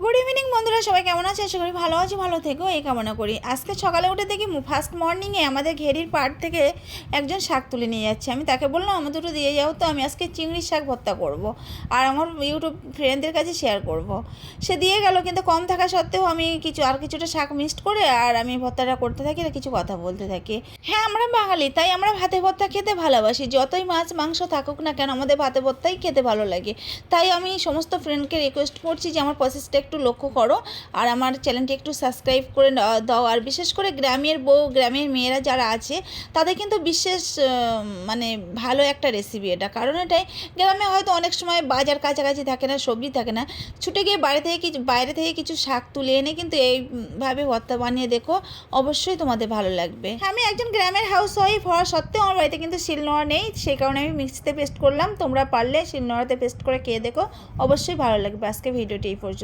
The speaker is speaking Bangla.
গুড ইভিনিং বন্ধুরা, সবাই কেমন আছে? আশা করি ভালো আছে, ভালো থেকো এই কামনা করি। আজকে সকালে উঠে দেখি ফার্স্ট মর্নিংয়ে আমাদের ঘেরির পাড় থেকে একজন শাক তুলে নিয়ে যাচ্ছে। আমি তাকে বললাম আমার দুটো দিয়ে যাও তো, আমি আজকে চিংড়ির শাক ভর্তা করব আর আমার ইউটিউব ফ্রেন্ডদের কাছে শেয়ার করব। সে দিয়ে গেল, কিন্তু কম থাকা সত্ত্বেও আমি কিছুটা শাক মিক্সড করে আর আমি ভর্তাটা করতে থাকি আর কিছু কথা বলতে থাকি। হ্যাঁ, আমরা বাঙালি, তাই আমরা ভাতে ভর্তা খেতে ভালোবাসি। যতই মাছ মাংস থাকুক না কেন, আমাদের ভাতে ভর্তাই খেতে ভালো লাগে। তাই আমি সমস্ত ফ্রেন্ডকে রিকোয়েস্ট করছি যে আমার প্রসেসটা একটু লক্ষ্য করো আর আমার চ্যানেলটি একটু সাবস্ক্রাইব করে দাও। আর বিশেষ করে গ্রামের বউ, গ্রামের মেয়েরা যারা আছে তাদের কিন্তু বিশেষ মানে ভালো একটা রেসিপি এটা। কারণ এটাই, গ্রামে হয়তো অনেক সময় বাজার কাছাকাছি থাকে না, সবজি থাকে না, ছুটে গিয়ে বাইরে থেকে কিছু শাক তুলে এনে কিন্তু এইভাবে ভর্তা বানিয়ে দেখো, অবশ্যই তোমাদের ভালো লাগবে। আমি একজন গ্রামের হাউস ওয়াইফ হওয়া সত্ত্বেও আমার বাড়িতে কিন্তু শিলনোড়া নেই, সেই কারণে আমি মিক্সিতে পেস্ট করলাম। তোমরা পারলে শিলনোড়াতে পেস্ট করে খেয়ে দেখো, অবশ্যই ভালো লাগবে। আজকে ভিডিওটি এই পর্যন্ত।